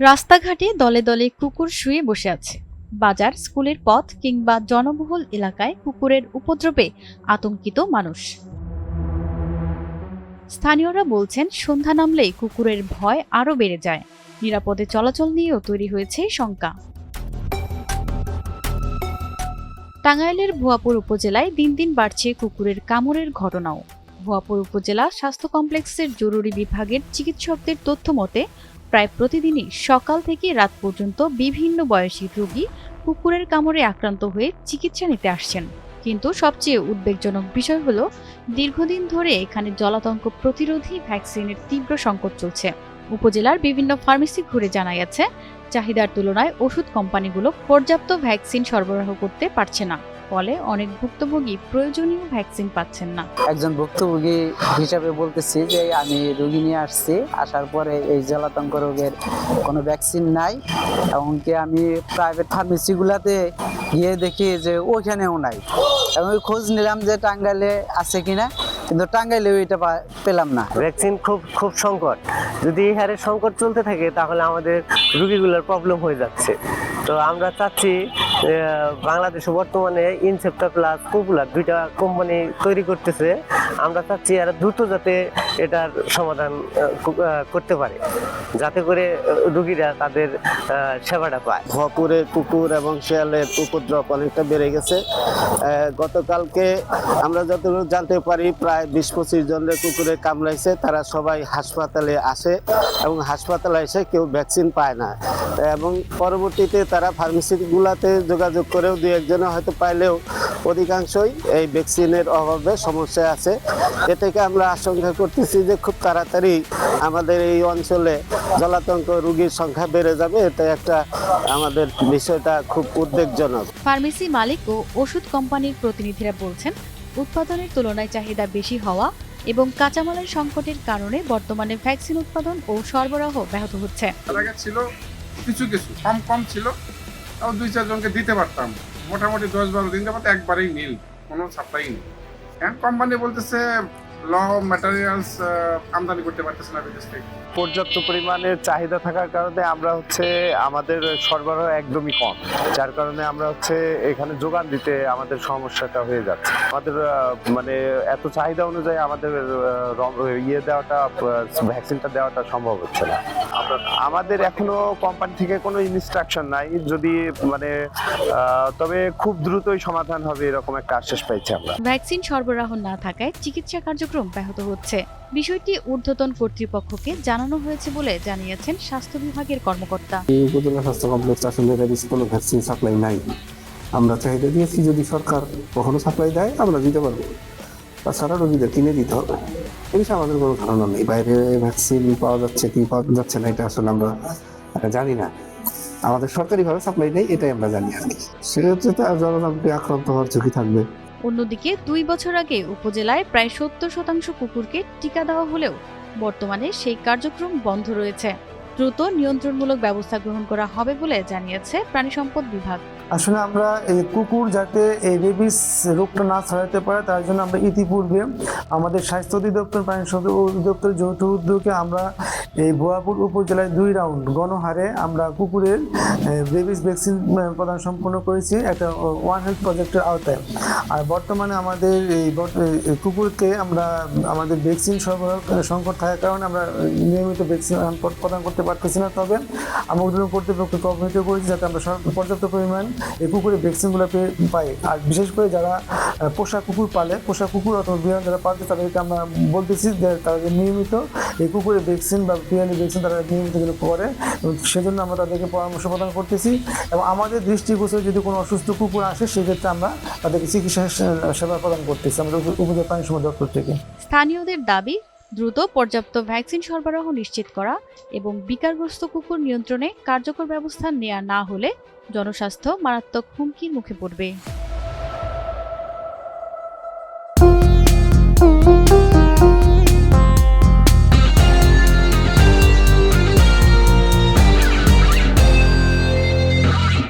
রাস্তাঘাটে দলে দলে কুকুর শুয়ে বসে আছে। বাজার, স্কুলের পথ কিংবা জনবহুল এলাকায় কুকুরের উপদ্রবে আতঙ্কিত মানুষ। স্থানীয়রা বলছেন, সন্ধ্যা নামলেই কুকুরের ভয় আরও বেড়ে যায়। নিরাপদে চলাচল নিয়েও তৈরি হয়েছে শঙ্কা। টাঙ্গাইলের ভুয়াপুর উপজেলায় দিন দিন বাড়ছে কুকুরের কামড়ের ঘটনাও। ভুয়াপুর উপজেলা স্বাস্থ্য কমপ্লেক্সের জরুরি বিভাগের চিকিৎসকদের তথ্য মতে প্রায় প্রতিদিনই সকাল থেকে রাত পর্যন্ত বিভিন্ন বয়সী রোগী কুকুরের কামড়ে আক্রান্ত হয়ে চিকিৎসা নিতে আসছেন। কিন্তু সবচেয়ে উদ্বেগজনক বিষয় হলো, দীর্ঘদিন ধরে এখানে জলাতঙ্ক প্রতিরোধী ভ্যাকসিনের তীব্র সংকট চলছে। উপজেলার বিভিন্ন ফার্মেসি ঘুরে জানা গেছে, চাহিদার তুলনায় ওষুধ কোম্পানিগুলো পর্যাপ্ত ভ্যাকসিন সরবরাহ করতে পারছে না। ফলে অনেক ভুক্তভোগী প্রয়োজনীয় ভ্যাকসিন পাচ্ছেন না। একজন ভুক্তভোগী হিসাবে বলতেছি যে আমি রোগী নিয়ে আসছি, আসার পরে এই জলাতঙ্ক রোগের কোনো ভ্যাকসিন নাই, এমনকি আমি প্রাইভেট ফার্মেসিগুলোতে গিয়ে দেখি যে ওইখানেও নাই। এবং খোঁজ নিলাম যে টাঙ্গাইলে আছে কিনা, কিন্তু টাঙ্গাইলেও এটা পেলাম না। ভ্যাকসিন খুব সংকট। যদি এই হারে সংকট চলতে থাকে তাহলে আমাদের রোগীগুলোর প্রবলেম হয়ে যাচ্ছে। তো আমরা চাচ্ছি বাংলাদেশে বর্তমানে ইনসেপ্টা প্লাস পপুলার দুইটা কোম্পানি তৈরি করতেছে। আমরা চাচ্ছি এরা দ্রুত যাতে এটার সমাধান করতে পারে, যাতে করে রোগীরা তাদের সেবাটা পায়। ভুয়াপুরে কুকুর এবং শিয়ালের উপদ্রব অনেকটা বেড়ে গেছে। গতকালকে আমরা যতটুকু জানতে পারি প্রায় 20-25 জনের কুকুরে কামড়াইছে। তারা সবাই হাসপাতালে আসে এবং হাসপাতালে এসে কেউ ভ্যাকসিন পায় না, এবং পরবর্তীতে তারা ফার্মেসিগুলোতে যোগাযোগ করেও দু একজনে হয়তো পাইলেও অধিকাংশই এই ভ্যাকসিনের অভাবে সমস্যায় আছে। এ থেকে আমরা আশঙ্কা করতেছি যে খুব তাড়াতাড়ি আমাদের এই অঞ্চলে জলাতঙ্ক রোগীর সংখ্যা বেড়ে যাবে। এটা একটা আমাদের বিষয়টা খুব উদ্বেগজনক। ফার্মেসি মালিক ও ওষুধ কোম্পানির প্রতিনিধিরা বলছেন, উৎপাদনের তুলনায় চাহিদা বেশি হওয়া এবং কাঁচামালের সংকটের কারণে বর্তমানে ভ্যাকসিন উৎপাদন ও সরবরাহ ব্যাহত হচ্ছে। আগে ছিল কিছু কম ছিল, তাও 2-4 জনকে দিতে পারতাম। মোটামুটি 10-12 দিন যাবত একবারেই নীল, কোনো সাপ্লাই নেই। এখন কোম্পানি বলতেছে ল ম্যাটেরিয়ালস আমদানি করতে পারতেছে না বিদেশ থেকে। পর্যাপ্ত পরিমাণে চাহিদা থাকার কারণে আমরা আমাদের সরবরাহ একদমই কম, যার কারণে আমরা এখানে যোগান দিতে আমাদের সমস্যাটা হয়ে যাচ্ছে। আমাদের মানে এত চাহিদা অনুযায়ী আমাদের ভ্যাকসিনটা দেওয়াটা সম্ভব হচ্ছে না। আমাদের এখনো কোম্পানি থেকে কোনো ইনস্ট্রাকশন নাই, যদি তবে খুব দ্রুতই সমাধান হবে এরকম একটা আশ্বাস পাইছি আমরা। ভ্যাকসিন সরবরাহ না থাকায় চিকিৎসা কার্যক্রম ব্যাহত হচ্ছে। বিষয়টি ঊর্ধ্বতন কর্তৃপক্ষকে জানানো হয়েছে বলে জানিয়েছেন স্বাস্থ্য বিভাগের কর্মকর্তা। এই উপজেলা স্বাস্থ্য কমপ্লেক্স আসলে রেবিস কোনো ভ্যাকসিন সাপ্লাই নাই। আমরা চাহিদা দিয়েছি, যদি সরকার কখনো সাপ্লাই দেয় আমরা দিতে পারবো, তাছাড়া রোগীদের কিনে দিতে হবে। এই বিষয়ে আমাদের কোনো ধারণা নেই। বাইরে ভ্যাকসিন পাওয়া যাচ্ছে কি পাওয়া যাচ্ছে না এটা আসলে আমরা জানি না। আমাদের সরকারিভাবে সাপ্লাই নেই, এটাই আমরা জানি আর কি। সেক্ষেত্রে তার জনগণকে আক্রান্ত হওয়ার ঝুঁকি থাকবে। অন্যদিকে 2 বছর আগে উপজেলায় প্রায় 70% কুকুরকে টিকা দেওয়া হলেও বর্তমানে সেই কার্যক্রম বন্ধ রয়েছে। দ্রুত নিয়ন্ত্রণমূলক ব্যবস্থা গ্রহণ করা হবে বলে জানিয়েছে প্রাণী সম্পদ বিভাগ। আসলে আমরা এই কুকুর যাতে এই রেবিস রোগটা না ছড়াতে পারে তার জন্য আমরা ইতিপূর্বে আমাদের স্বাস্থ্য অধিদপ্তর, প্রাণী সম্পদ অধিদপ্তর যৌথ উদ্যোগে আমরা এই ভুয়াপুর উপজেলায় 2 রাউন্ড গণহারে আমরা কুকুরের রেবিস ভ্যাকসিন প্রদান সম্পন্ন করেছি একটা ওয়ান হেলথ প্রজেক্টের আওতায়। আর বর্তমানে আমাদের এই কুকুরকে আমরা আমাদের ভ্যাকসিন সরবরাহ সংকট থাকার কারণে আমরা নিয়মিত ভ্যাকসিন প্রদান করতে পারতেছি না। তবে আমরা ঊর্ধ্বতন কর্তৃপক্ষকে অবহিত করেছি যাতে আমরা পর্যাপ্ত পরিমাণ এই কুকুরের ভ্যাকসিনগুলো পাই। আর বিশেষ করে যারা পোষা কুকুর পালে, পোষা কুকুর অথবা বিড়াল যারা পালছে তাদেরকে আমরা বলতেছি যে তারা নিয়মিত এই কুকুরের ভ্যাকসিন বা বিড়ালের ভ্যাকসিন তারা নিয়মিত করে, এবং সেজন্য আমরা তাদেরকে পরামর্শ প্রদান করতেছি। এবং আমাদের দৃষ্টিগোচরে যদি কোনো অসুস্থ কুকুর আসে সেক্ষেত্রে আমরা তাদেরকে চিকিৎসা সেবা প্রদান করতেছি আমাদের উপজেলা প্রাণী সম্পদ দপ্তর থেকে। স্থানীয়দের দাবি, দ্রুত পর্যাপ্ত ভ্যাকসিন সরবরাহ নিশ্চিত করা এবং বিকারগ্রস্ত কুকুর নিয়ন্ত্রণে কার্যকর ব্যবস্থা নেওয়া না হলে জনস্বাস্থ্য মারাত্মক হুমকির মুখে পড়বে।